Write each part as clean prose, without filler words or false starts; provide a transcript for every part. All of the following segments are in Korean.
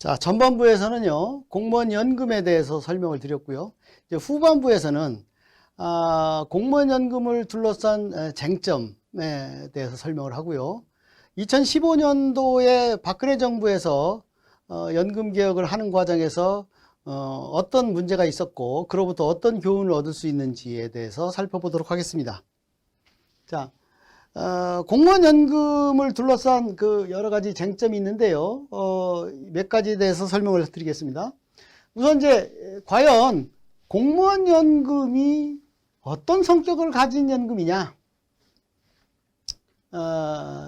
자, 전반부에서는요, 공무원 연금에 대해서 설명을 드렸고요. 이제 후반부에서는 공무원 연금을 둘러싼 쟁점에 대해서 설명을 하고요. 2015년도에 박근혜 정부에서 연금 개혁을 하는 과정에서 어떤 문제가 있었고, 그로부터 어떤 교훈을 얻을 수 있는지에 대해서 살펴보도록 하겠습니다. 자, 공무원 연금을 둘러싼 그 여러 가지 쟁점이 있는데요. 몇 가지에 대해서 설명을 드리겠습니다. 우선 이제 과연 공무원 연금이 어떤 성격을 가진 연금이냐?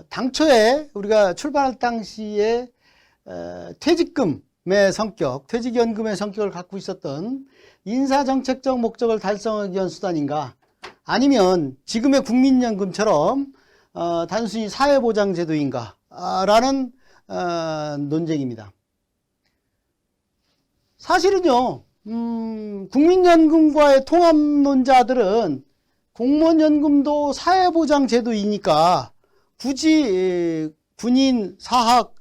당초에 우리가 출발할 당시에 퇴직금의 성격, 퇴직연금의 성격을 갖고 있었던 인사정책적 목적을 달성하기 위한 수단인가? 아니면 지금의 국민연금처럼 단순히 사회보장제도인가? 라는 논쟁입니다. 사실은요, 국민연금과의 통합론자들은 공무원연금도 사회보장제도이니까 굳이 군인, 사학,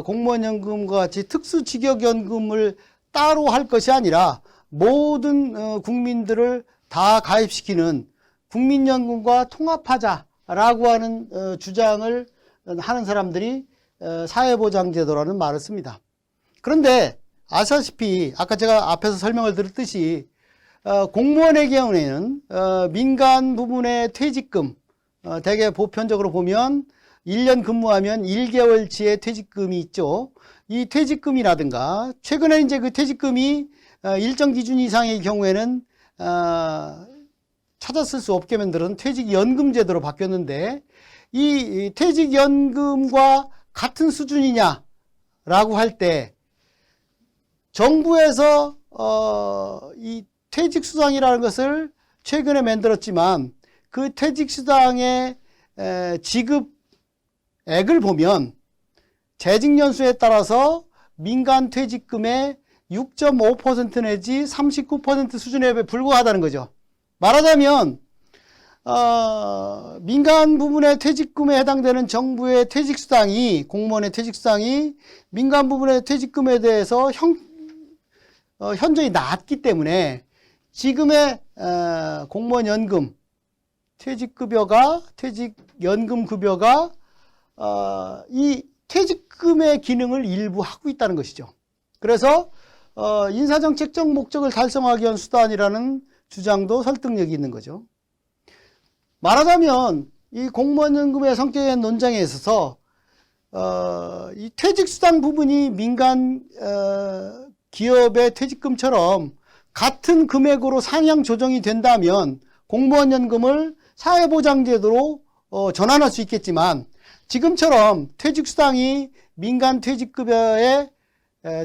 공무원연금과 같이 특수직역연금을 따로 할 것이 아니라 모든 국민들을 다 가입시키는 국민연금과 통합하자라고 하는 주장을 하는 사람들이 사회보장제도라는 말을 씁니다. 그런데 아시다시피 아까 제가 앞에서 설명을 드렸듯이 공무원의 경우에는 민간 부분의 퇴직금, 대개 보편적으로 보면 1년 근무하면 1개월치의 퇴직금이 있죠. 이 퇴직금이라든가 최근에 이제 그 퇴직금이 일정 기준 이상의 경우에는 찾았을 수 없게 만드는 퇴직연금 제도로 바뀌었는데, 이 퇴직연금과 같은 수준이냐라고 할 때 정부에서 이 퇴직수당이라는 것을 최근에 만들었지만 그 퇴직수당의 지급액을 보면 재직연수에 따라서 민간 퇴직금의 6.5% 내지 39% 수준에 불과하다는 거죠. 말하자면 민간 부분의 퇴직금에 해당되는 정부의 퇴직수당이, 공무원의 퇴직수당이 민간 부분의 퇴직금에 대해서 현저히 낮기 때문에 지금의 공무원 연금, 퇴직급여가, 퇴직연금급여가 이 퇴직금의 기능을 일부 하고 있다는 것이죠. 그래서 인사정책적 목적을 달성하기 위한 수단이라는 주장도 설득력이 있는 거죠. 말하자면 이 공무원연금의 성격의 논쟁에 있어서 이 퇴직수당 부분이 민간 기업의 퇴직금처럼 같은 금액으로 상향 조정이 된다면 공무원연금을 사회보장제도로 전환할 수 있겠지만, 지금처럼 퇴직수당이 민간 퇴직급여의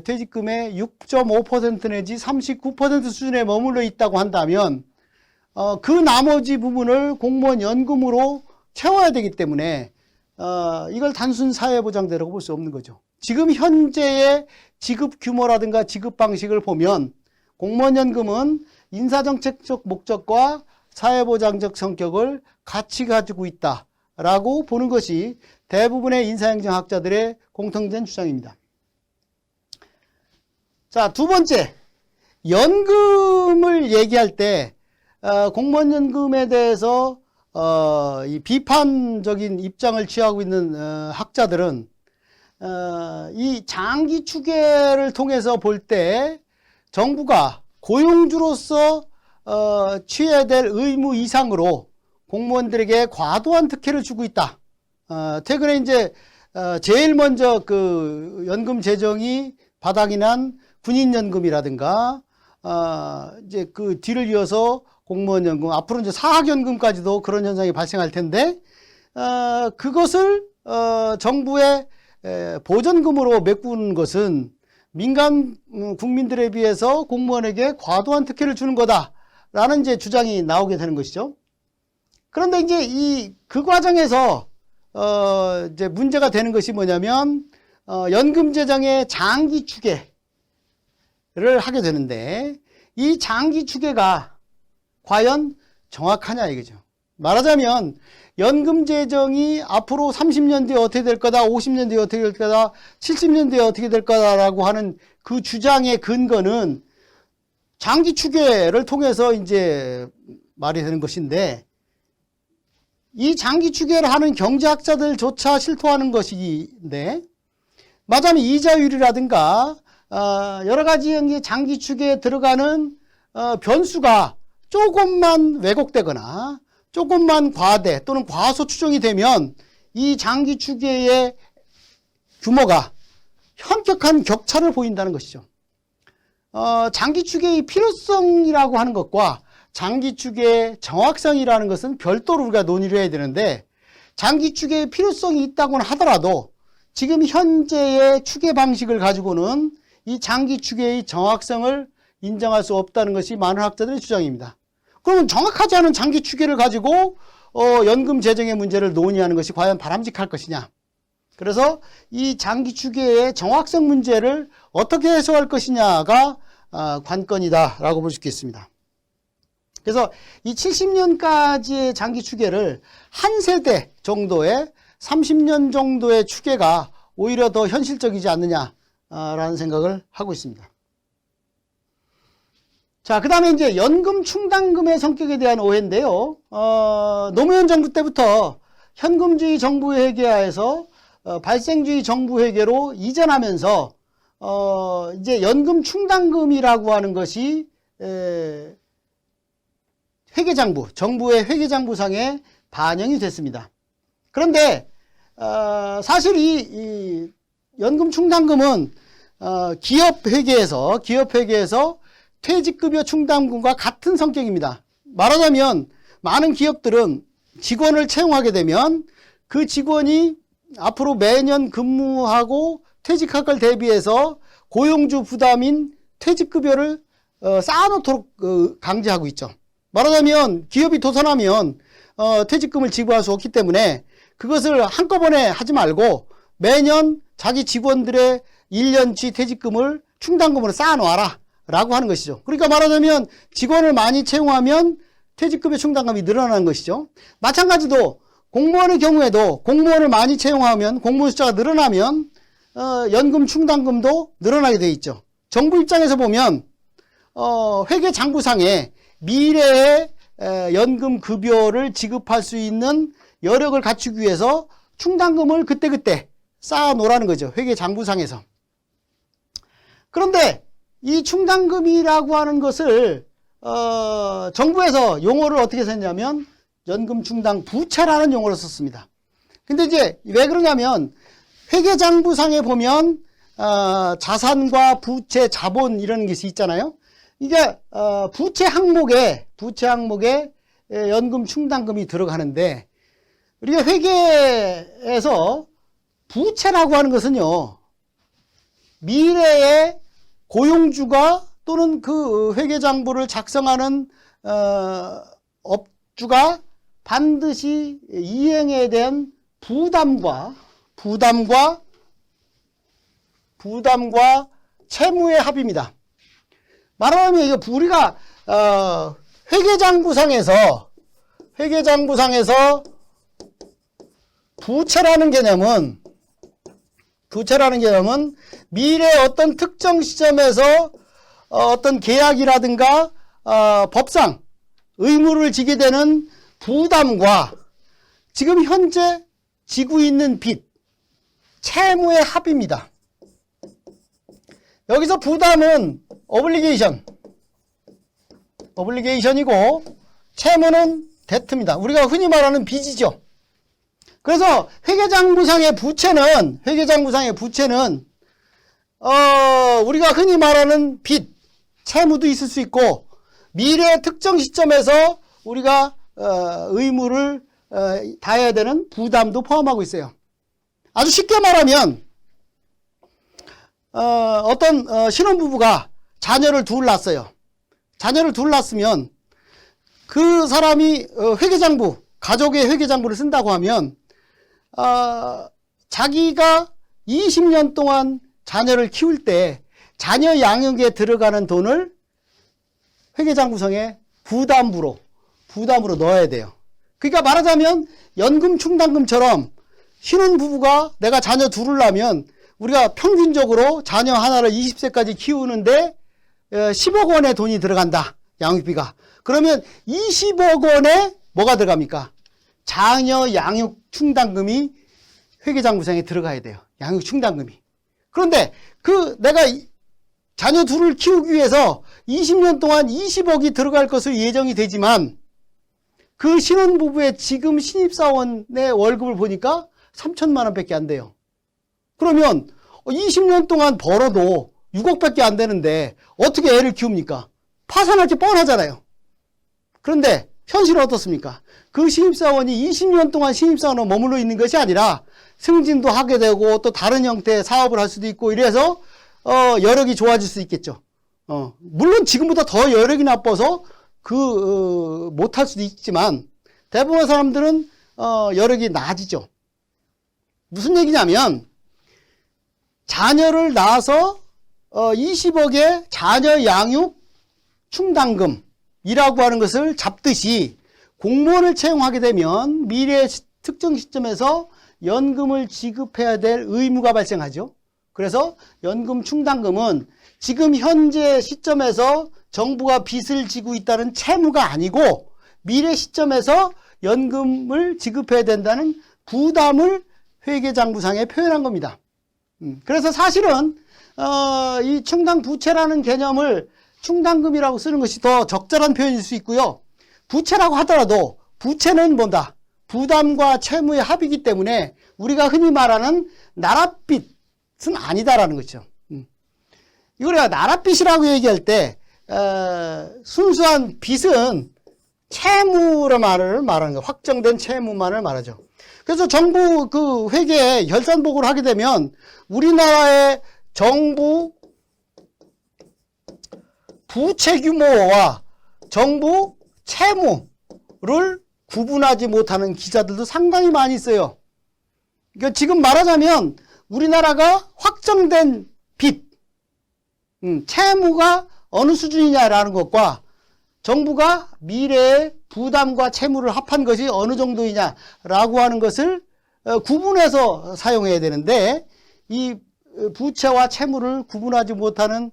퇴직금의 6.5% 내지 39% 수준에 머물러 있다고 한다면 그 나머지 부분을 공무원 연금으로 채워야 되기 때문에 이걸 단순 사회보장제도라고 볼 수 없는 거죠. 지금 현재의 지급 규모라든가 지급 방식을 보면 공무원 연금은 인사정책적 목적과 사회보장적 성격을 같이 가지고 있다라고 보는 것이 대부분의 인사행정학자들의 공통된 주장입니다. 자, 두 번째, 연금을 얘기할 때 공무원 연금에 대해서 이 비판적인 입장을 취하고 있는 학자들은 이 장기 추계를 통해서 볼 때 정부가 고용주로서 취해야 될 의무 이상으로 공무원들에게 과도한 특혜를 주고 있다. 최근에 이제 제일 먼저 그 연금 재정이 바닥이 난 군인연금이라든가 이제 그 뒤를 이어서 공무원연금, 앞으로 이제 사학연금까지도 그런 현상이 발생할 텐데 그것을 정부의 보전금으로 메꾸는 것은 민간 국민들에 비해서 공무원에게 과도한 특혜를 주는 거다라는 이제 주장이 나오게 되는 것이죠. 그런데 이제 그 과정에서 이제 문제가 되는 것이 뭐냐면 연금 재정의 장기 추계를 하게 되는데, 이 장기 추계가 과연 정확하냐 이거죠. 말하자면 연금 재정이 앞으로 30년 뒤에 어떻게 될 거다, 50년 뒤에 어떻게 될 거다, 70년 뒤에 어떻게 될 거다라고 하는 그 주장의 근거는 장기 추계를 통해서 이제 말이 되는 것인데, 이 장기 추계를 하는 경제학자들조차 실토하는 것인데, 말하자면 이자율이라든가 여러 가지 장기 추계에 들어가는 변수가 조금만 왜곡되거나 조금만 과대 또는 과소 추정이 되면 이 장기 추계의 규모가 현격한 격차를 보인다는 것이죠. 장기 추계의 필요성이라고 하는 것과 장기 추계의 정확성이라는 것은 별도로 우리가 논의를 해야 되는데, 장기 추계의 필요성이 있다고는 하더라도 지금 현재의 추계 방식을 가지고는 이 장기 추계의 정확성을 인정할 수 없다는 것이 많은 학자들의 주장입니다. 그러면 정확하지 않은 장기 추계를 가지고 연금 재정의 문제를 논의하는 것이 과연 바람직할 것이냐. 그래서 이 장기 추계의 정확성 문제를 어떻게 해소할 것이냐가 관건이다라고 볼 수 있겠습니다. 그래서 이 70년까지의 장기 추계를 한 세대 정도의 30년 정도의 추계가 오히려 더 현실적이지 않느냐라는 생각을 하고 있습니다. 자, 그 다음에 이제 연금 충당금의 성격에 대한 오해인데요. 노무현 정부 때부터 현금주의 정부 회계화에서 발생주의 정부 회계로 이전하면서 이제 연금 충당금이라고 하는 것이 회계장부, 정부의 회계장부상에 반영이 됐습니다. 그런데 사실 이 연금 충당금은 기업 회계에서 퇴직급여 충당금과 같은 성격입니다. 말하자면 많은 기업들은 직원을 채용하게 되면 그 직원이 앞으로 매년 근무하고 퇴직할 걸 대비해서 고용주 부담인 퇴직급여를 쌓아놓도록 강제하고 있죠. 말하자면 기업이 도산하면 퇴직금을 지급할 수 없기 때문에 그것을 한꺼번에 하지 말고 매년 자기 직원들의 1년치 퇴직금을 충당금으로 쌓아놓아라 라고 하는 것이죠. 그러니까 말하자면 직원을 많이 채용하면 퇴직급여 충당금이 늘어나는 것이죠. 마찬가지로 공무원의 경우에도 공무원을 많이 채용하면, 공무원 숫자가 늘어나면 연금 충당금도 늘어나게 돼 있죠. 정부 입장에서 보면 회계장부상에 미래의 연금 급여를 지급할 수 있는 여력을 갖추기 위해서 충당금을 그때그때 쌓아 놓으라는 거죠. 회계장부상에서. 그런데 이 충당금이라고 하는 것을 정부에서 용어를 어떻게 썼냐면 연금 충당 부채라는 용어를 썼습니다. 근데 이제 왜 그러냐면 회계장부상에 보면 자산과 부채, 자본 이런 것이 있잖아요. 이게 부채 항목에 연금 충당금이 들어가는데, 우리가 회계에서 부채라고 하는 것은요, 미래의 고용주가 또는 그 회계장부를 작성하는 업주가 반드시 이행에 대한 부담과 채무의 합입니다. 말하자면 이거 우리가 회계장부상에서 부채라는 개념은 미래 어떤 특정 시점에서 어떤 계약이라든가 법상 의무를 지게 되는 부담과 지금 현재 지고 있는 빚, 채무의 합입니다. 여기서 부담은 어블리게이션이고 채무는 데트입니다. 우리가 흔히 말하는 빚이죠. 그래서 회계장부상의 부채는 우리가 흔히 말하는 빚, 채무도 있을 수 있고 미래의 특정 시점에서 우리가 의무를 다해야 되는 부담도 포함하고 있어요. 아주 쉽게 말하면 어떤 신혼부부가 자녀를 둘 낳았어요. 자녀를 둘 낳았으면 그 사람이 가족의 회계장부를 쓴다고 하면 자기가 20년 동안 자녀를 키울 때 자녀 양육에 들어가는 돈을 회계장부상에 부담으로 넣어야 돼요. 그러니까 말하자면 연금 충당금처럼 신혼부부가 내가 자녀 둘을 낳으면 우리가 평균적으로 자녀 하나를 20세까지 키우는데 10억 원의 돈이 들어간다. 양육비가. 그러면 20억 원에 뭐가 들어갑니까? 자녀 양육 충당금이 회계장부상에 들어가야 돼요. 양육 충당금이. 그런데 내가 자녀 둘을 키우기 위해서 20년 동안 20억이 들어갈 것으로 예정이 되지만 그 신혼부부의 지금 신입사원의 월급을 보니까 3천만 원밖에 안 돼요. 그러면 20년 동안 벌어도 6억밖에 안 되는데 어떻게 애를 키웁니까? 파산할 게 뻔하잖아요. 그런데 현실은 어떻습니까? 그 신입사원이 20년 동안 신입사원으로 머물러 있는 것이 아니라 승진도 하게 되고 또 다른 형태의 사업을 할 수도 있고 이래서 여력이 좋아질 수 있겠죠. 물론 지금보다 더 여력이 나빠서 못할 수도 있지만 대부분의 사람들은 여력이 나아지죠. 무슨 얘기냐면 자녀를 낳아서 20억의 자녀 양육 충당금이라고 하는 것을 잡듯이 공무원을 채용하게 되면 미래의 특정 시점에서 연금을 지급해야 될 의무가 발생하죠. 그래서 연금 충당금은 지금 현재 시점에서 정부가 빚을 지고 있다는 채무가 아니고 미래 시점에서 연금을 지급해야 된다는 부담을 회계장부상에 표현한 겁니다. 그래서 사실은 이 충당부채라는 개념을 충당금이라고 쓰는 것이 더 적절한 표현일 수 있고요. 부채라고 하더라도 부채는 뭔다? 부담과 채무의 합이기 때문에 우리가 흔히 말하는 나랏빚은 아니다라는 거죠. 이걸 우리가 나랏빚이라고 얘기할 때 순수한 빚은 채무로 말하는 거예요. 확정된 채무만을 말하죠. 그래서 정부 회계에 결산보고를 하게 되면 우리나라의 정부 부채 규모와 정부 채무를 구분하지 못하는 기자들도 상당히 많이 있어요. 그러니까 지금 말하자면 우리나라가 확정된 빚, 채무가 어느 수준이냐라는 것과 정부가 미래의 부담과 채무를 합한 것이 어느 정도이냐라고 하는 것을 구분해서 사용해야 되는데 이 부채와 채무를 구분하지 못하는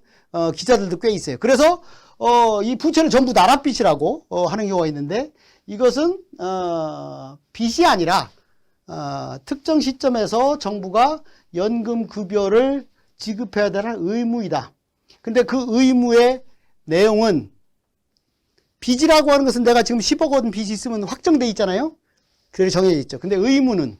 기자들도 꽤 있어요. 그래서 이 부채를 전부 나랏빚이라고 하는 경우가 있는데 이것은 빚이 아니라 특정 시점에서 정부가 연금급여를 지급해야 되는 의무이다. 근데 그 의무의 내용은 빚이라고 하는 것은 내가 지금 10억 원 빚이 있으면 확정돼 있잖아요. 그렇게 정해져 있죠. 근데 의무는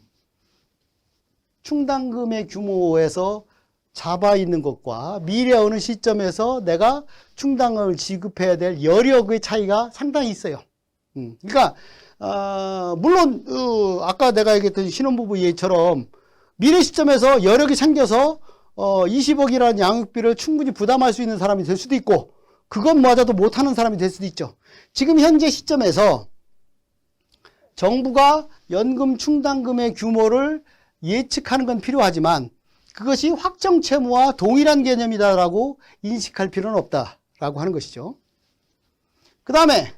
충당금의 규모에서 잡아 있는 것과 미래 어느 시점에서 내가 충당금을 지급해야 될 여력의 차이가 상당히 있어요. 그러니까 물론 아까 내가 얘기했던 신혼부부 예처럼 미래 시점에서 여력이 생겨서 20억이라는 양육비를 충분히 부담할 수 있는 사람이 될 수도 있고 그것마저도 못하는 사람이 될 수도 있죠. 지금 현재 시점에서 정부가 연금 충당금의 규모를 예측하는 건 필요하지만 그것이 확정 채무와 동일한 개념이다라고 인식할 필요는 없다라고 하는 것이죠. 그 다음에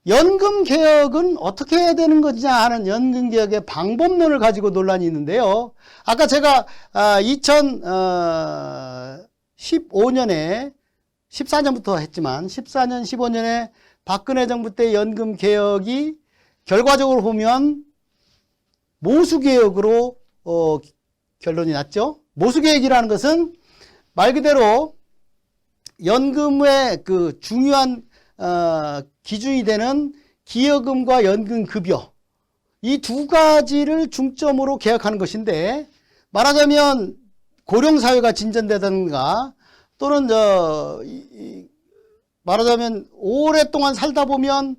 연금 개혁은 어떻게 해야 되는 것이냐 하는 연금 개혁의 방법론을 가지고 논란이 있는데요. 아까 제가 2015년에 14년부터 했지만 14년, 15년에 박근혜 정부 때 연금 개혁이 결과적으로 보면 모수개혁으로 결론이 났죠. 모수개혁이라는 것은 말 그대로 연금의 그 중요한 기준이 되는 기여금과 연금급여 이 두 가지를 중점으로 개혁하는 것인데 말하자면 고령사회가 진전되든가 또는 말하자면 오랫동안 살다 보면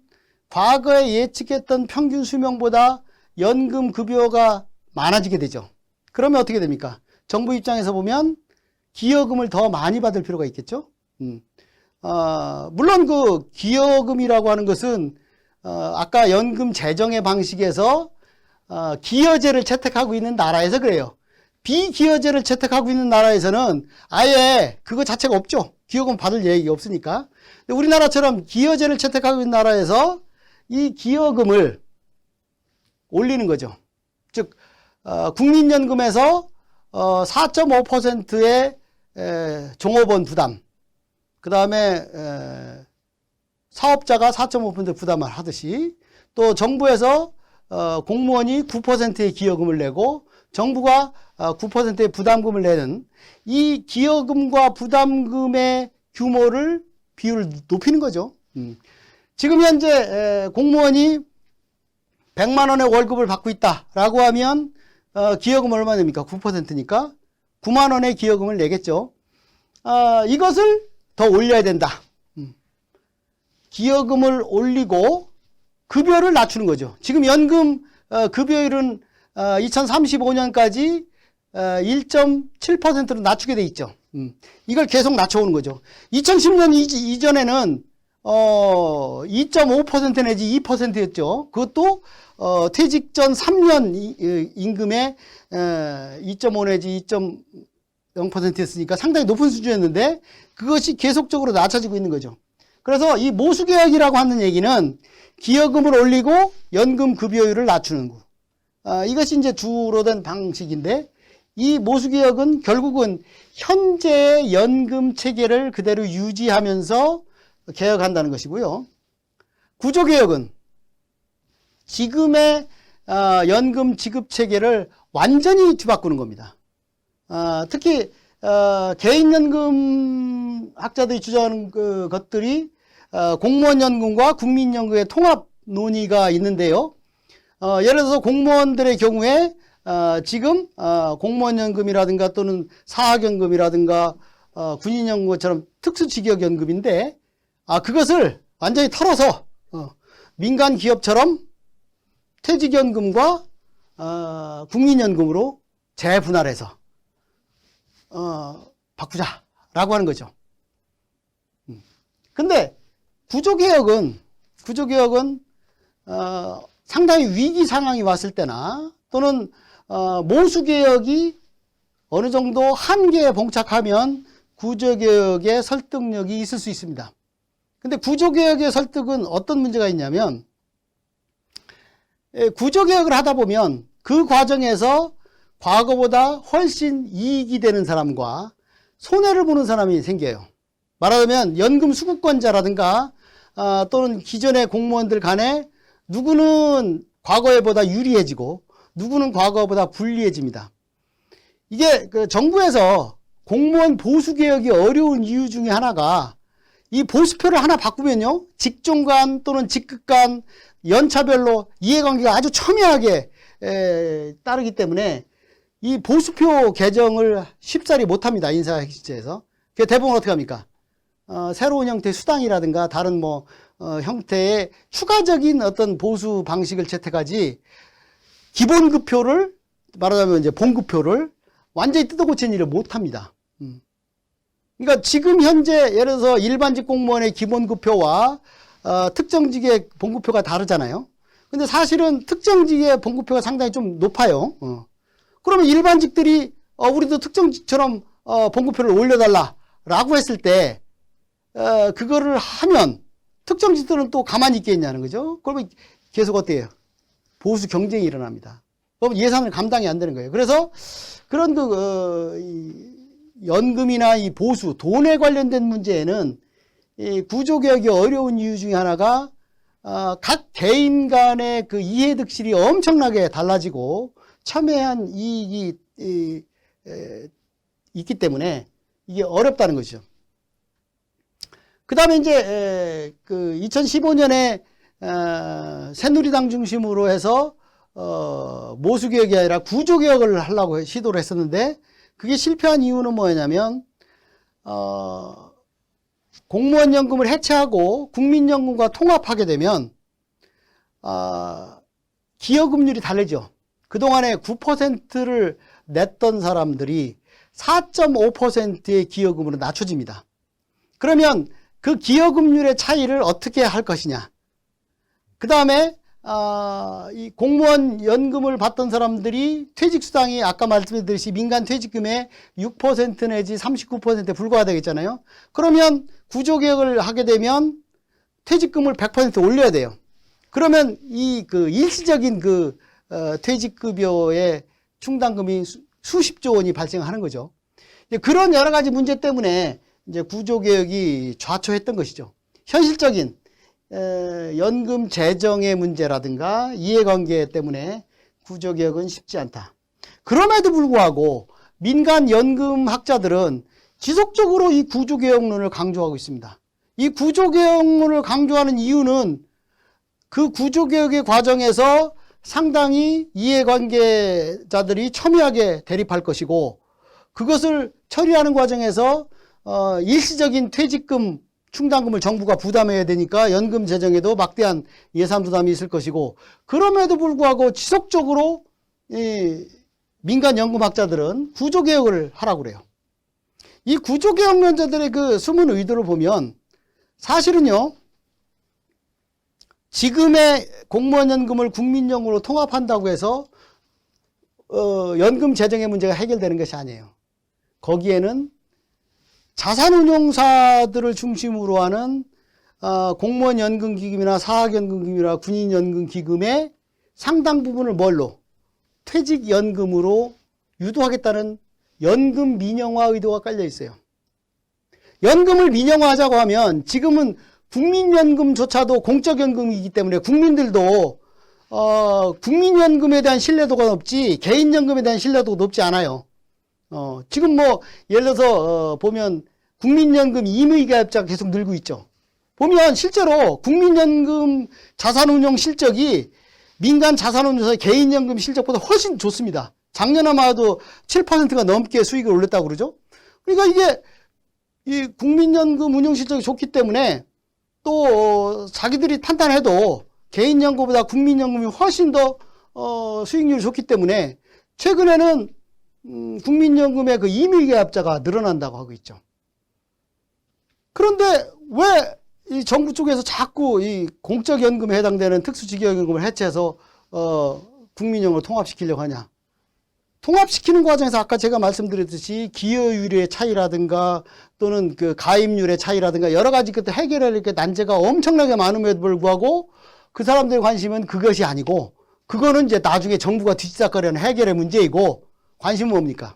과거에 예측했던 평균 수명보다 연금급여가 많아지게 되죠. 그러면 어떻게 됩니까? 정부 입장에서 보면 기여금을 더 많이 받을 필요가 있겠죠. 물론 그 기여금이라고 하는 것은 아까 연금 재정의 방식에서 기여제를 채택하고 있는 나라에서 그래요. 비기여제를 채택하고 있는 나라에서는 아예 그거 자체가 없죠. 기여금 받을 얘기가 없으니까. 근데 우리나라처럼 기여제를 채택하고 있는 나라에서 이 기여금을 올리는 거죠. 즉 국민연금에서 4.5%의 종업원 부담, 그 다음에 사업자가 4.5% 부담을 하듯이, 또 정부에서 공무원이 9%의 기여금을 내고 정부가 9%의 부담금을 내는 이 기여금과 부담금의 규모를 비율을 높이는 거죠. 지금 현재 공무원이 100만 원의 월급을 받고 있다라고 하면 기여금 얼마 냅니까? 9%니까 9만 원의 기여금을 내겠죠. 이것을 더 올려야 된다. 기여금을 올리고 급여를 낮추는 거죠. 지금 연금 급여율은 2035년까지 1.7%로 낮추게 돼 있죠. 이걸 계속 낮춰오는 거죠. 2010년 이전에는 2.5% 내지 2%였죠. 그것도 퇴직 전 3년 임금의 2.5 내지 2.0%였으니까 상당히 높은 수준이었는데 그것이 계속적으로 낮아지고 있는 거죠. 그래서 이 모수개혁이라고 하는 얘기는 기여금을 올리고 연금 급여율을 낮추는 거. 이것이 이제 주로 된 방식인데, 이 모수개혁은 결국은 현재의 연금 체계를 그대로 유지하면서 개혁한다는 것이고요. 구조개혁은 지금의 연금 지급 체계를 완전히 뒤바꾸는 겁니다. 특히 개인연금 학자들이 주장하는 것들이 공무원연금과 국민연금의 통합 논의가 있는데요. 예를 들어서 공무원들의 경우에 지금 공무원연금이라든가 또는 사학연금이라든가 군인연금처럼 특수직역연금인데, 그것을 완전히 털어서 민간 기업처럼 퇴직연금과 국민연금으로 재분할해서 바꾸자라고 하는 거죠. 근데 구조개혁은 상당히 위기 상황이 왔을 때나 또는 모수개혁이 어느 정도 한계에 봉착하면 구조개혁의 설득력이 있을 수 있습니다. 근데 구조개혁의 설득은 어떤 문제가 있냐면, 구조개혁을 하다 보면 그 과정에서 과거보다 훨씬 이익이 되는 사람과 손해를 보는 사람이 생겨요. 말하자면 연금 수급권자라든가 또는 기존의 공무원들 간에 누구는 과거에보다 유리해지고 누구는 과거보다 불리해집니다. 이게 정부에서 공무원 보수개혁이 어려운 이유 중에 하나가, 이 보수표를 하나 바꾸면요, 직종 간 또는 직급 간 연차별로 이해관계가 아주 첨예하게 따르기 때문에 이 보수표 개정을 쉽사리 못합니다. 인사실체에서. 대부분 어떻게 합니까? 새로운 형태의 수당이라든가 다른 형태의 추가적인 어떤 보수 방식을 채택하지, 기본급표를 말하자면 이제 본급표를 완전히 뜯어고치는 일을 못합니다. 그러니까 지금 현재 예를 들어서 일반직 공무원의 기본급표와 특정직의 본급표가 다르잖아요. 근데 사실은 특정직의 본급표가 상당히 좀 높아요. 그러면 일반직들이 우리도 특정직처럼 본급표를 올려달라라고 했을 때 그거를 하면 특정직들은 또 가만히 있겠냐는 거죠. 그러면 계속 어때요? 보수 경쟁이 일어납니다. 그럼 예산을 감당이 안 되는 거예요. 그래서 그런 연금이나 이 보수, 돈에 관련된 문제에는 이 구조개혁이 어려운 이유 중에 하나가 각 개인 간의 그 이해득실이 엄청나게 달라지고 첨예한 이익이 있기 때문에 이게 어렵다는 것이죠. 그 다음에 이제 2015년에 새누리당 중심으로 해서 모수개혁이 아니라 구조개혁을 하려고 시도를 했었는데, 그게 실패한 이유는 뭐냐면 공무원연금을 해체하고 국민연금과 통합하게 되면 기여금률이 다르죠. 그동안에 9%를 냈던 사람들이 4.5%의 기여금으로 낮춰집니다. 그러면 그 기여금률의 차이를 어떻게 할 것이냐. 그 다음에 이 공무원 연금을 받던 사람들이 퇴직수당이 아까 말씀드렸듯이 민간 퇴직금의 6% 내지 39%에 불과하다겠잖아요. 그러면 구조개혁을 하게 되면 퇴직금을 100% 올려야 돼요. 그러면 이 일시적인 퇴직급여의 충당금이 수십조 원이 발생하는 거죠. 그런 여러 가지 문제 때문에 이제 구조개혁이 좌초했던 것이죠. 현실적인 연금 재정의 문제라든가 이해관계 때문에 구조개혁은 쉽지 않다. 그럼에도 불구하고 민간 연금학자들은 지속적으로 이 구조개혁론을 강조하고 있습니다. 이 구조개혁론을 강조하는 이유는 그 구조개혁의 과정에서 상당히 이해관계자들이 첨예하게 대립할 것이고, 그것을 처리하는 과정에서 일시적인 퇴직금 충당금을 정부가 부담해야 되니까 연금 재정에도 막대한 예산 부담이 있을 것이고, 그럼에도 불구하고 지속적으로 이 민간 연금학자들은 구조개혁을 하라고 그래요. 이 구조개혁론자들의 그 숨은 의도를 보면 사실은요, 지금의 공무원 연금을 국민연금으로 통합한다고 해서 연금 재정의 문제가 해결되는 것이 아니에요. 거기에는 자산운용사들을 중심으로 하는 공무원 연금기금이나 사학연금기금이나 군인연금기금의 상당 부분을 뭘로? 퇴직연금으로 유도하겠다는 연금 민영화 의도가 깔려 있어요. 연금을 민영화하자고 하면 지금은 국민연금조차도 공적연금이기 때문에 국민들도 국민연금에 대한 신뢰도가 높지 개인연금에 대한 신뢰도가 높지 않아요. 지금 뭐 예를 들어서 보면 국민연금 임의가입자가 계속 늘고 있죠. 보면 실제로 국민연금 자산운용 실적이 민간 자산운용사 개인연금 실적보다 훨씬 좋습니다. 작년에만 해도 7%가 넘게 수익을 올렸다고 그러죠. 그러니까 이게 이 국민연금 운용 실적이 좋기 때문에 또 자기들이 판단해도 개인연금보다 국민연금이 훨씬 더 수익률이 좋기 때문에 최근에는 국민연금의 그 임의계약자가 늘어난다고 하고 있죠. 그런데 왜 이 정부 쪽에서 자꾸 이 공적연금에 해당되는 특수직역연금을 해체해서 국민연금을 통합시키려고 하냐? 통합시키는 과정에서 아까 제가 말씀드렸듯이 기여율의 차이라든가 또는 그 가입률의 차이라든가 여러 가지 그때 해결할 이렇게 난제가 엄청나게 많음에도 불구하고 그 사람들의 관심은 그것이 아니고, 그거는 이제 나중에 정부가 뒤치다거리는 해결의 문제이고, 관심은 뭡니까?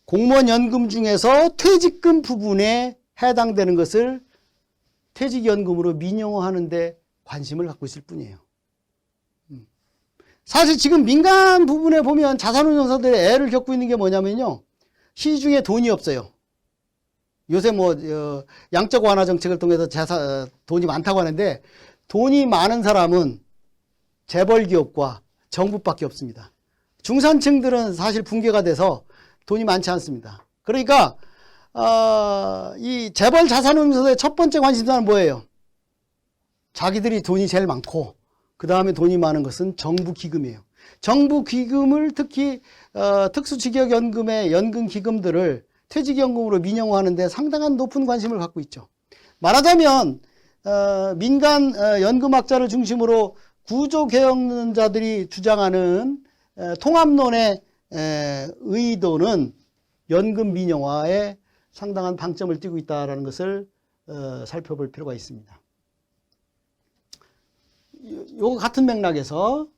공무원 연금 중에서 퇴직금 부분에 해당되는 것을 퇴직연금으로 민영화하는 데 관심을 갖고 있을 뿐이에요. 사실 지금 민간 부분에 보면 자산운용사들이 애를 겪고 있는 게 뭐냐면요, 시중에 돈이 없어요. 요새 뭐 양적 완화 정책을 통해서 돈이 많다고 하는데, 돈이 많은 사람은 재벌기업과 정부밖에 없습니다. 중산층들은 사실 붕괴가 돼서 돈이 많지 않습니다. 그러니까 이 재벌 자산운용사의 첫 번째 관심사는 뭐예요? 자기들이 돈이 제일 많고 그 다음에 돈이 많은 것은 정부기금이에요. 정부기금을 특히 특수직역연금의 연금기금들을 퇴직연금으로 민영화하는 데 상당한 높은 관심을 갖고 있죠. 말하자면 민간 연금학자를 중심으로 구조개혁론자들이 주장하는 통합론의 의도는 연금 민영화에 상당한 방점을 띄고 있다는 것을 살펴볼 필요가 있습니다. 요 같은 맥락에서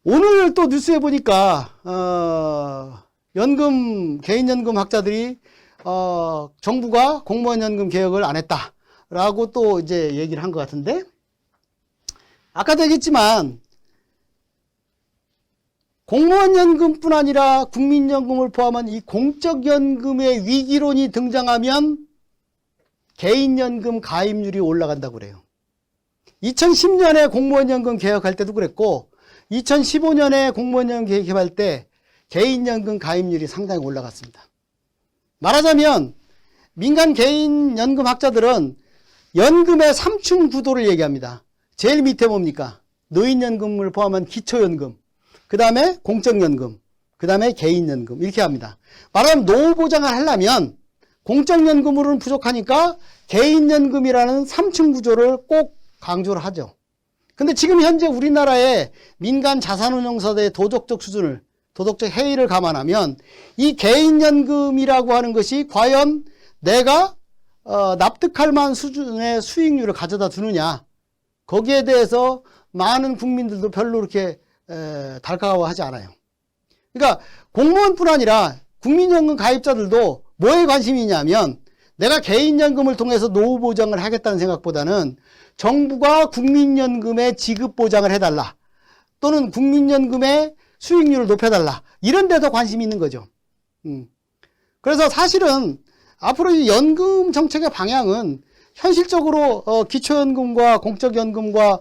오늘 또 뉴스에 보니까 개인연금 학자들이 정부가 공무원 연금 개혁을 안 했다라고 또 이제 얘기를 한 것 같은데, 아까도 얘기했지만 공무원 연금뿐 아니라 국민연금을 포함한 이 공적연금의 위기론이 등장하면 개인연금 가입률이 올라간다고 그래요. 2010년에 공무원연금 개혁할 때도 그랬고 2015년에 공무원연금 개혁할 때 개인연금 가입률이 상당히 올라갔습니다. 말하자면 민간 개인연금학자들은 연금의 3층 구도를 얘기합니다. 제일 밑에 뭡니까? 노인연금을 포함한 기초연금, 그 다음에 공적연금, 그 다음에 개인연금, 이렇게 합니다. 말하자면 노후 보장을 하려면 공적연금으로는 부족하니까 개인연금이라는 3층 구조를 꼭 강조를 하죠. 근데 지금 현재 우리나라의 민간 자산운용사의 도덕적 해이를 감안하면 이 개인연금이라고 하는 것이 과연 내가 납득할 만한 수준의 수익률을 가져다 주느냐, 거기에 대해서 많은 국민들도 별로 그렇게 달가워하지 않아요. 그러니까 공무원뿐 아니라 국민연금 가입자들도 뭐에 관심이 있냐면 내가 개인연금을 통해서 노후 보장을 하겠다는 생각보다는 정부가 국민연금의 지급 보장을 해달라, 또는 국민연금의 수익률을 높여달라, 이런 데도 관심이 있는 거죠. 그래서 사실은 앞으로 이 연금 정책의 방향은 현실적으로 기초연금과 공적연금과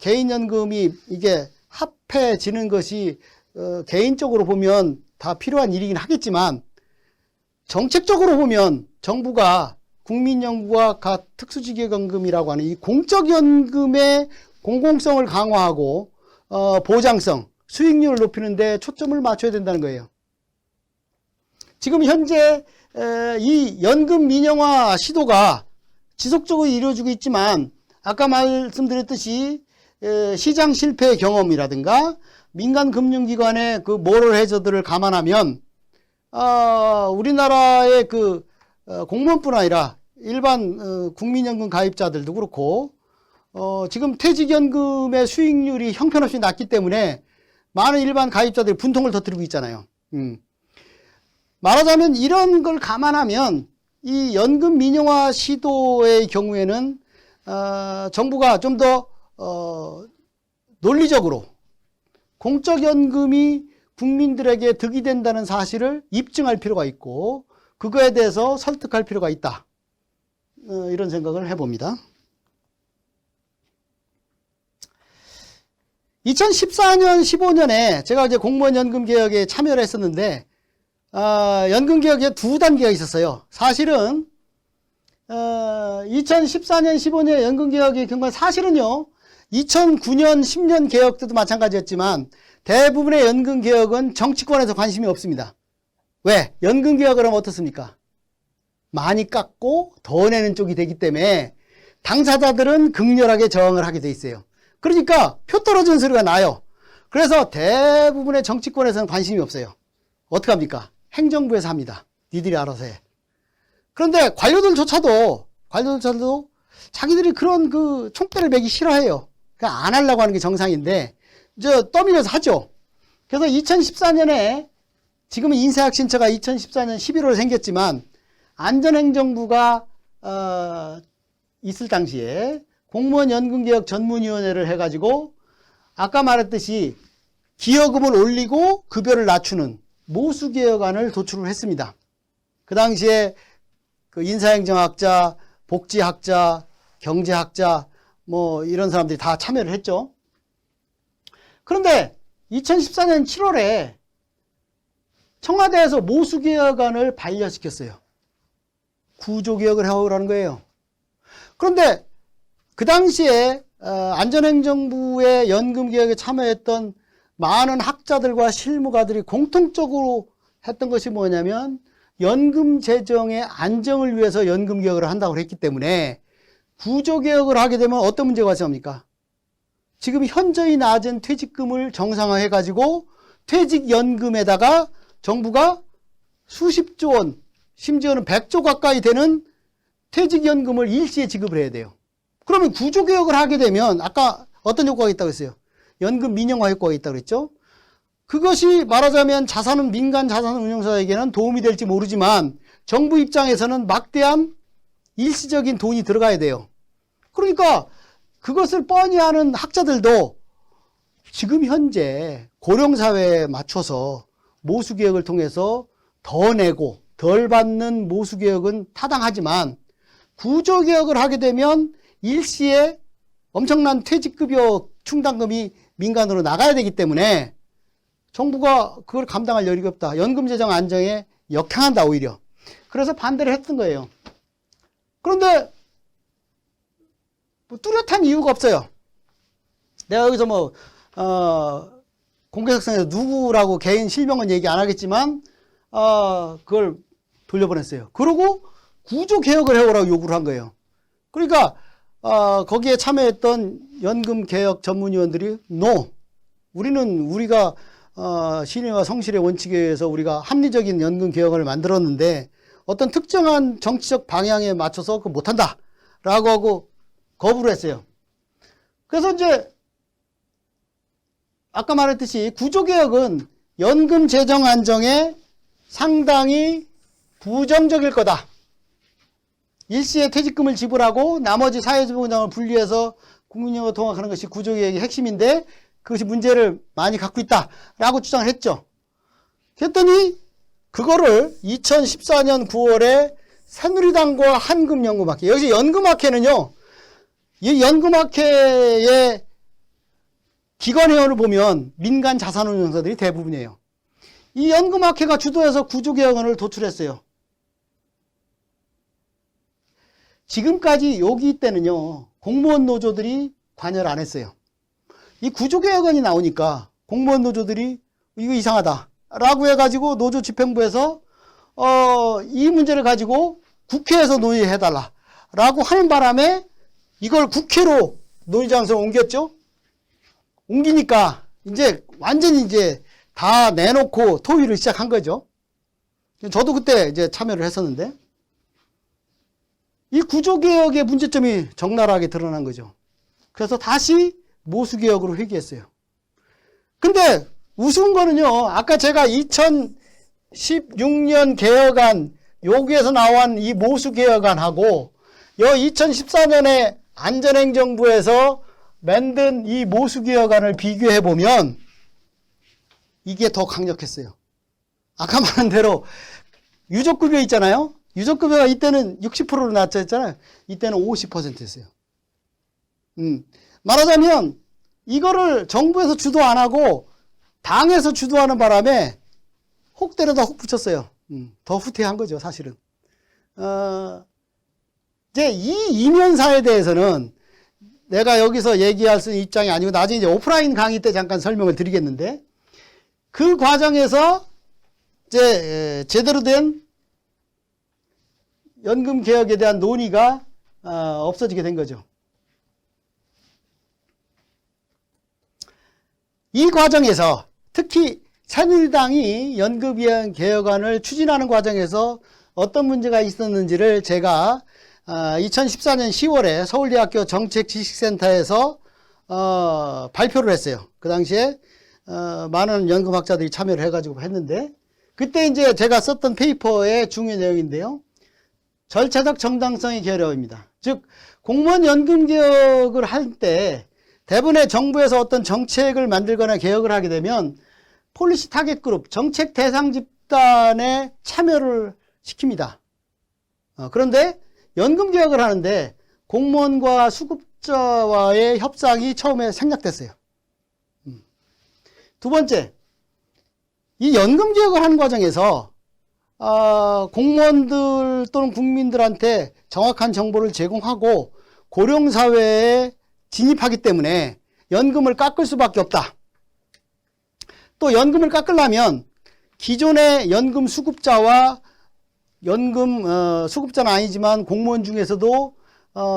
개인연금이 이게 합해지는 것이 개인적으로 보면 다 필요한 일이긴 하겠지만, 정책적으로 보면 정부가 국민연금과 특수지급연금이라고 하는 이 공적연금의 공공성을 강화하고 보장성, 수익률을 높이는 데 초점을 맞춰야 된다는 거예요. 지금 현재 이 연금 민영화 시도가 지속적으로 이루어지고 있지만, 아까 말씀드렸듯이 시장 실패 경험이라든가 민간 금융기관의 그 모럴 해저드를 감안하면 우리나라의 그 공무원뿐 아니라 일반 국민연금 가입자들도 그렇고 지금 퇴직연금의 수익률이 형편없이 낮기 때문에 많은 일반 가입자들이 분통을 터뜨리고 있잖아요. 말하자면 이런 걸 감안하면 이 연금 민영화 시도의 경우에는 정부가 좀 더 논리적으로 공적연금이 국민들에게 득이 된다는 사실을 입증할 필요가 있고, 그거에 대해서 설득할 필요가 있다, 이런 생각을 해봅니다. 2014년 15년에 제가 이제 공무원 연금 개혁에 참여를 했었는데 연금 개혁에 두 단계가 있었어요. 사실은 2014년 15년 연금 개혁의 경우는 사실은요 2009년 10년 개혁 때도 마찬가지였지만 대부분의 연금 개혁은 정치권에서 관심이 없습니다. 왜? 연금 개혁을 하면 어떻습니까? 많이 깎고 더 내는 쪽이 되기 때문에 당사자들은 극렬하게 저항을 하게 돼 있어요. 그러니까 표 떨어지는 소리가 나요. 그래서 대부분의 정치권에서는 관심이 없어요. 어떡합니까? 행정부에서 합니다. 니들이 알아서 해. 그런데 관료들조차도 자기들이 그런 그 총대를 매기 싫어해요. 그냥 안 하려고 하는 게 정상인데 떠밀려서 하죠. 그래서 2014년에 지금은 인사혁신처가 2014년 11월에 생겼지만 안전행정부가 있을 당시에 공무원 연금개혁 전문위원회를 해가지고 아까 말했듯이 기여금을 올리고 급여를 낮추는 모수개혁안을 도출을 했습니다. 그 당시에 그 인사행정학자, 복지학자, 경제학자 뭐 이런 사람들이 다 참여를 했죠. 그런데 2014년 7월에 청와대에서 모수개혁안을 반려시켰어요. 구조개혁을 해오라는 거예요. 그런데 그 당시에 안전행정부의 연금개혁에 참여했던 많은 학자들과 실무가들이 공통적으로 했던 것이 뭐냐면 연금 재정의 안정을 위해서 연금개혁을 한다고 했기 때문에 구조개혁을 하게 되면 어떤 문제가 발생합니까? 지금 현저히 낮은 퇴직금을 정상화해 가지고 퇴직연금에다가 정부가 수십조 원, 심지어는 100조 가까이 되는 퇴직연금을 일시에 지급을 해야 돼요. 그러면 구조개혁을 하게 되면 아까 어떤 효과가 있다고 했어요? 연금 민영화 효과가 있다고 그랬죠? 그것이 말하자면 민간 자산운용사에게는 도움이 될지 모르지만 정부 입장에서는 막대한 일시적인 돈이 들어가야 돼요. 그러니까 그것을 뻔히 아는 학자들도 지금 현재 고령사회에 맞춰서 모수개혁을 통해서 더 내고 덜 받는 모수개혁은 타당하지만 구조개혁을 하게 되면 일시에 엄청난 퇴직급여 충당금이 민간으로 나가야 되기 때문에 정부가 그걸 감당할 여력이 없다. 연금재정 안정에 역행한다 오히려. 그래서 반대를 했던 거예요. 그런데 뭐 뚜렷한 이유가 없어요. 내가 여기서 뭐 공개석상에서 누구라고 개인 실명은 얘기 안 하겠지만 그걸 돌려보냈어요. 그리고 구조개혁을 해오라고 요구를 한 거예요. 그러니까 거기에 참여했던 연금개혁 전문위원들이 우리가 신의와 성실의 원칙에 의해서 우리가 합리적인 연금개혁을 만들었는데 어떤 특정한 정치적 방향에 맞춰서 그거 못한다 라고 하고 거부를 했어요. 그래서 이제 아까 말했듯이 구조개혁은 연금 재정 안정에 상당히 부정적일 거다. 일시에 퇴직금을 지불하고 나머지 사회보장을 분리해서 국민연금 통합하는 것이 구조개혁의 핵심인데 그것이 문제를 많이 갖고 있다라고 주장을 했죠. 그랬더니 그거를 2014년 9월에 새누리당과 한금연금학회, 여기서 연금학회는요, 이 연금학회의 기관회원을 보면 민간 자산운용사들이 대부분이에요. 이 연금학회가 주도해서 구조개혁안을 도출했어요. 지금까지 여기 때는요, 공무원 노조들이 관여를 안 했어요. 이 구조개혁안이 나오니까 공무원 노조들이 이거 이상하다 라고 해가지고 노조 집행부에서 이 문제를 가지고 국회에서 논의해달라 라고 하는 바람에 이걸 국회로 논의장소로 옮겼죠. 옮기니까 이제 완전히 이제 다 내놓고 토의를 시작한 거죠. 저도 그때 이제 참여를 했었는데 이 구조개혁의 문제점이 적나라하게 드러난 거죠. 그래서 다시 모수개혁으로 회귀했어요. 근데 우스운 거는요, 아까 제가 2016년 개혁안, 여기에서 나온 이 모수개혁안하고 2014년에 안전행정부에서 만든 이 모수개혁안을 비교해보면 이게 더 강력했어요. 아까 말한 대로 유족급여 있잖아요. 유족급여가 이때는 60%로 낮췄잖아요. 이때는 50%였어요. 말하자면 이거를 정부에서 주도 안 하고 당에서 주도하는 바람에 혹 때려다 혹 붙였어요. 더 후퇴한 거죠, 사실은. 이제 이 이면사에 대해서는 내가 여기서 얘기할 수 있는 입장이 아니고 나중에 이제 오프라인 강의 때 잠깐 설명을 드리겠는데 그 과정에서 이제 제대로 된 연금 개혁에 대한 논의가 없어지게 된 거죠. 이 과정에서 특히 새누리당이 연금 개혁안을 추진하는 과정에서 어떤 문제가 있었는지를 제가 2014년 10월에 서울대학교 정책지식센터에서 발표를 했어요. 그 당시에 많은 연금학자들이 참여를 해가지고 했는데 그때 이제 제가 썼던 페이퍼의 중요 내용인데요. 절차적 정당성의 결여입니다. 즉 공무원 연금 개혁을 할 때 대부분의 정부에서 어떤 정책을 만들거나 개혁을 하게 되면 폴리시 타겟 그룹, 정책 대상 집단에 참여를 시킵니다. 그런데 연금 개혁을 하는데 공무원과 수급자와의 협상이 처음에 생략됐어요. 두 번째, 이 연금 개혁을 하는 과정에서 공무원들 또는 국민들한테 정확한 정보를 제공하고 고령사회에 진입하기 때문에 연금을 깎을 수밖에 없다. 또 연금을 깎으려면 기존의 연금 수급자와 수급자는 아니지만 공무원 중에서도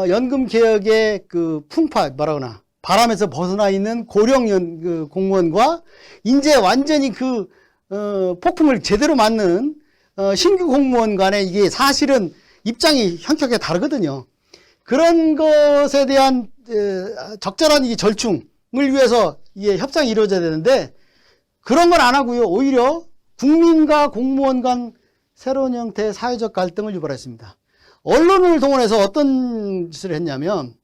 연금 개혁의 그 풍파, 뭐라거나 바람에서 벗어나 있는 고령 공무원과 이제 완전히 그 폭풍을 제대로 맞는 신규 공무원 간에 이게 사실은 입장이 현격하게 다르거든요. 그런 것에 대한 적절한 이 절충을 위해서 이게 협상이 이루어져야 되는데 그런 건 안 하고요. 오히려 국민과 공무원 간 새로운 형태의 사회적 갈등을 유발했습니다. 언론을 동원해서 어떤 짓을 했냐면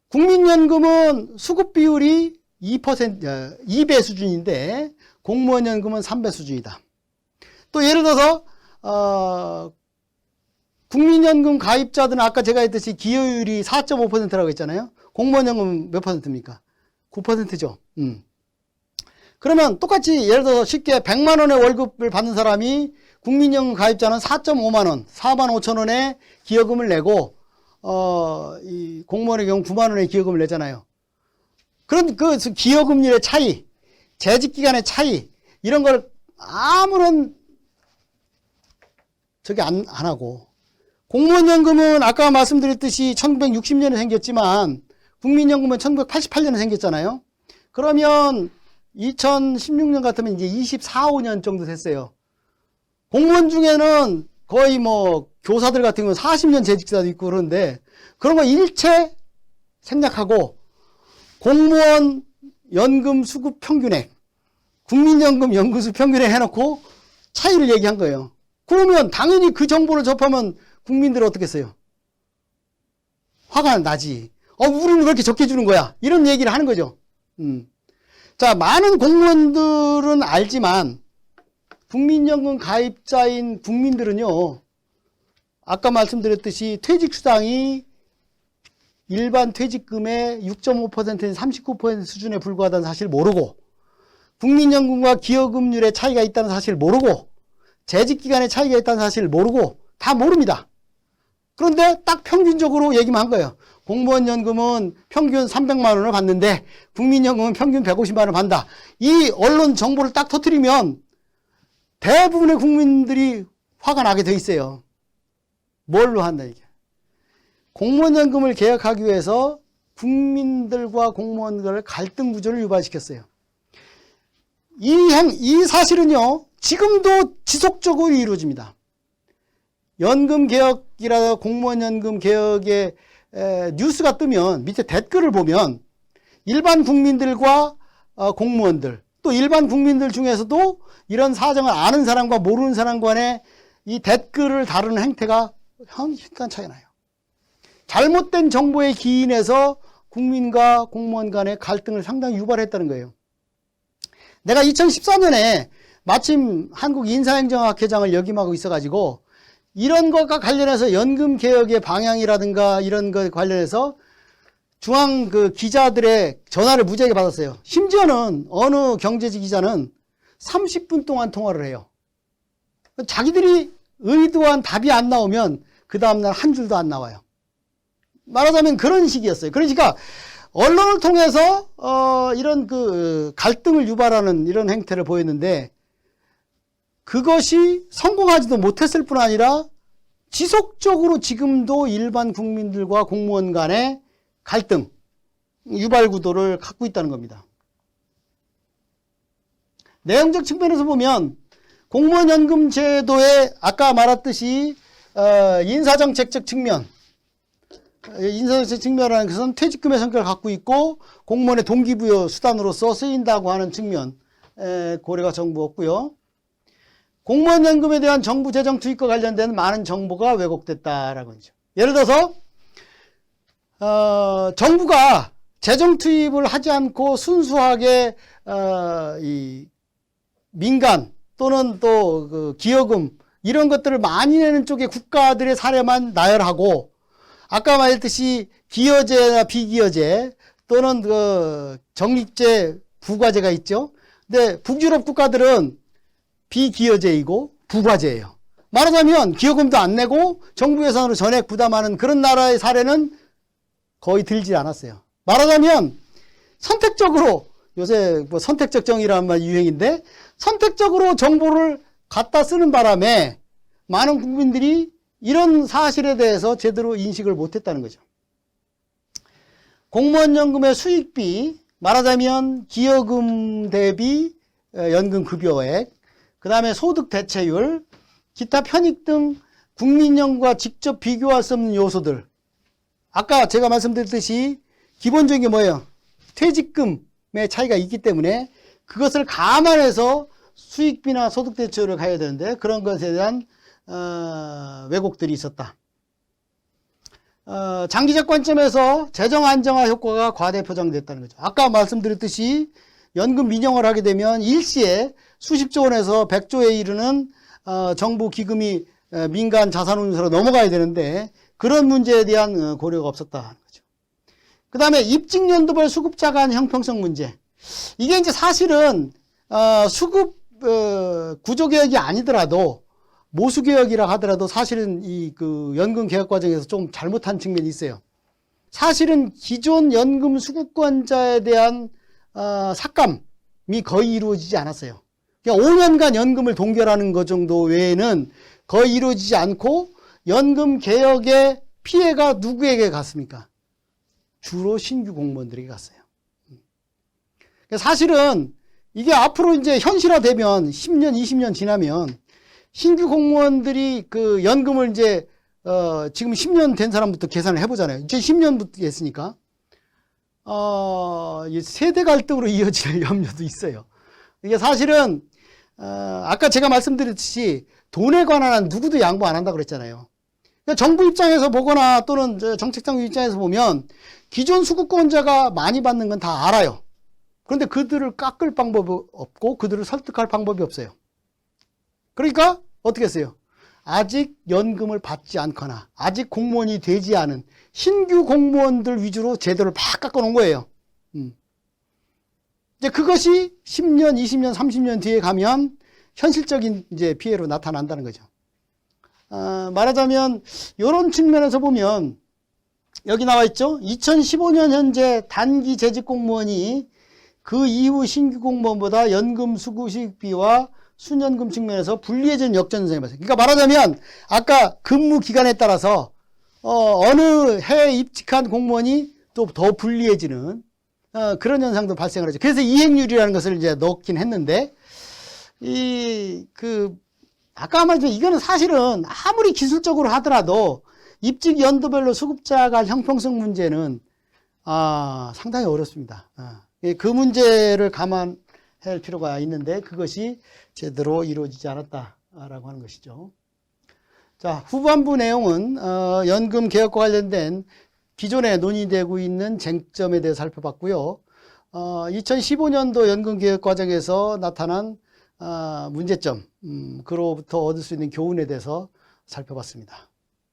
국민연금은 수급 비율이 2배 수준인데 공무원 연금은 3배 수준이다. 또 예를 들어서 국민연금 가입자들은 아까 제가 했듯이 기여율이 4.5%라고 했잖아요. 공무원연금은 몇 %입니까? 9%죠. 그러면 똑같이 예를 들어서 쉽게 100만 원의 월급을 받는 사람이 국민연금 가입자는 4.5만 원, 4만 5천 원의 기여금을 내고 이 공무원의 경우 9만 원의 기여금을 내잖아요. 그런 그 기여금률의 차이, 재직기간의 차이 이런 걸 아무런 저기 안 하고 공무원연금은 아까 말씀드렸듯이 1960년에 생겼지만 국민연금은 1988년에 생겼잖아요. 그러면 2016년 같으면 이제 24, 5년 정도 됐어요. 공무원 중에는 거의 뭐 교사들 같은 경우는 40년 재직자도 있고 그런데 그런 거 일체 생략하고 공무원 연금 수급 평균액, 국민연금 연금수 평균액 해놓고 차이를 얘기한 거예요. 그러면 당연히 그 정보를 접하면 국민들은 어떻게 써요? 화가 나지. 우리는 왜 이렇게 적게 주는 거야? 이런 얘기를 하는 거죠. 자, 많은 공무원들은 알지만 국민연금 가입자인 국민들은요, 아까 말씀드렸듯이 퇴직수당이 일반 퇴직금의 6.5%에서 39% 수준에 불과하다는 사실을 모르고, 국민연금과 기여금률의 차이가 있다는 사실을 모르고, 재직기간의 차이가 있다는 사실을 모르고, 다 모릅니다. 그런데 딱 평균적으로 얘기만 한 거예요. 공무원 연금은 평균 300만 원을 받는데 국민연금은 평균 150만 원을 받는다. 이 언론 정보를 딱 터뜨리면 대부분의 국민들이 화가 나게 돼 있어요. 뭘로 한다 이게. 공무원연금을 개혁하기 위해서 국민들과 공무원들의 갈등 구조를 유발시켰어요. 이 사실은요, 지금도 지속적으로 이루어집니다. 연금개혁이라 공무원연금 개혁의 뉴스가 뜨면 밑에 댓글을 보면 일반 국민들과 공무원들, 또 일반 국민들 중에서도 이런 사정을 아는 사람과 모르는 사람 간에 이 댓글을 다루는 행태가 현격한 차이가 나요. 잘못된 정보에 기인해서 국민과 공무원 간의 갈등을 상당히 유발했다는 거예요. 내가 2014년에 마침 한국인사행정학회장을 역임하고 있어가지고 이런 것과 관련해서 연금개혁의 방향이라든가 이런 것 관련해서 중앙 기자들의 전화를 무지하게 받았어요. 심지어는 어느 경제지 기자는 30분 동안 통화를 해요. 자기들이 의도한 답이 안 나오면 그 다음날 한 줄도 안 나와요. 말하자면 그런 식이었어요. 그러니까 언론을 통해서 이런 갈등을 유발하는 이런 행태를 보였는데 그것이 성공하지도 못했을 뿐 아니라 지속적으로 지금도 일반 국민들과 공무원 간의 갈등, 유발 구도를 갖고 있다는 겁니다. 내용적 측면에서 보면 공무원 연금 제도의 아까 말했듯이 인사정책적 측면, 인사정책 측면이라는 것은 퇴직금의 성격을 갖고 있고 공무원의 동기부여 수단으로서 쓰인다고 하는 측면 고려가 전부였고요. 공무원 연금에 대한 정부 재정 투입과 관련된 많은 정보가 왜곡됐다라고 하죠. 예를 들어서 정부가 재정 투입을 하지 않고 순수하게 이 민간 또는 또 기여금 이런 것들을 많이 내는 쪽의 국가들의 사례만 나열하고 아까 말했듯이 기여제나 비기여제 또는 적립제 부과제가 있죠. 근데 북유럽 국가들은 비기여제이고 부과제예요. 말하자면 기여금도 안 내고 정부 예산으로 전액 부담하는 그런 나라의 사례는 거의 들지 않았어요. 말하자면 선택적으로 요새 뭐 선택적 정의라는 말 유행인데 선택적으로 정보를 갖다 쓰는 바람에 많은 국민들이 이런 사실에 대해서 제대로 인식을 못했다는 거죠. 공무원연금의 수익비, 말하자면 기여금 대비 연금급여액, 그 다음에 소득 대체율, 기타 편익 등 국민연금과 직접 비교할 수 없는 요소들. 아까 제가 말씀드렸듯이 기본적인 게 뭐예요? 퇴직금의 차이가 있기 때문에 그것을 감안해서 수익비나 소득 대체율을 가야 되는데 그런 것에 대한 왜곡들이 있었다. 장기적 관점에서 재정 안정화 효과가 과대 포장됐다는 거죠. 아까 말씀드렸듯이 연금 민영을 하게 되면 일시에 수십조 원에서 100조에 이르는 정부 기금이 민간 자산운용사로 넘어가야 되는데 그런 문제에 대한 고려가 없었다는 거죠. 그 다음에 입직연도별 수급자 간 형평성 문제. 이게 이제 사실은 수급 구조개혁이 아니더라도 모수개혁이라 하더라도 사실은 이 연금 개혁 과정에서 좀 잘못한 측면이 있어요. 사실은 기존 연금 수급권자에 대한 삭감이 거의 이루어지지 않았어요. 그러니까 5년간 연금을 동결하는 것 정도 외에는 거의 이루어지지 않고 연금 개혁의 피해가 누구에게 갔습니까? 주로 신규 공무원들에게 갔어요. 사실은 이게 앞으로 이제 현실화되면 10년, 20년 지나면 신규 공무원들이 그 연금을 이제 지금 10년 된 사람부터 계산을 해보잖아요. 이제 10년부터 했으니까 세대 갈등으로 이어질 염려도 있어요. 이게 사실은 아까 제가 말씀드렸듯이 돈에 관한 한 누구도 양보 안 한다고 그랬잖아요. 그러니까 정부 입장에서 보거나 또는 정책당국 입장에서 보면 기존 수급권자가 많이 받는 건 다 알아요. 그런데 그들을 깎을 방법이 없고 그들을 설득할 방법이 없어요. 그러니까 어떻게 했어요? 아직 연금을 받지 않거나 아직 공무원이 되지 않은 신규 공무원들 위주로 제도를 막 깎아놓은 거예요. 이제 그것이 10년, 20년, 30년 뒤에 가면 현실적인 이제 피해로 나타난다는 거죠. 말하자면 이런 측면에서 보면 여기 나와 있죠. 2015년 현재 단기 재직 공무원이 그 이후 신규 공무원보다 연금 수급식비와 순연금 측면에서 불리해진 역전선이 발생. 그러니까 말하자면 아까 근무 기간에 따라서 어느 해에 입직한 공무원이 또 더 불리해지는 그런 현상도 발생을 하죠. 그래서 이행률이라는 것을 이제 넣긴 했는데 아까 말했지만 이거는 사실은 아무리 기술적으로 하더라도 입직 연도별로 수급자 간 형평성 문제는 상당히 어렵습니다. 그 문제를 감안할 필요가 있는데 그것이 제대로 이루어지지 않았다라고 하는 것이죠. 자, 후반부 내용은 연금 개혁과 관련된 기존에 논의되고 있는 쟁점에 대해 살펴봤고요. 2015년도 연금 개혁 과정에서 나타난 문제점, 그로부터 얻을 수 있는 교훈에 대해서 살펴봤습니다.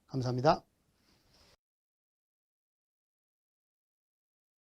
감사합니다.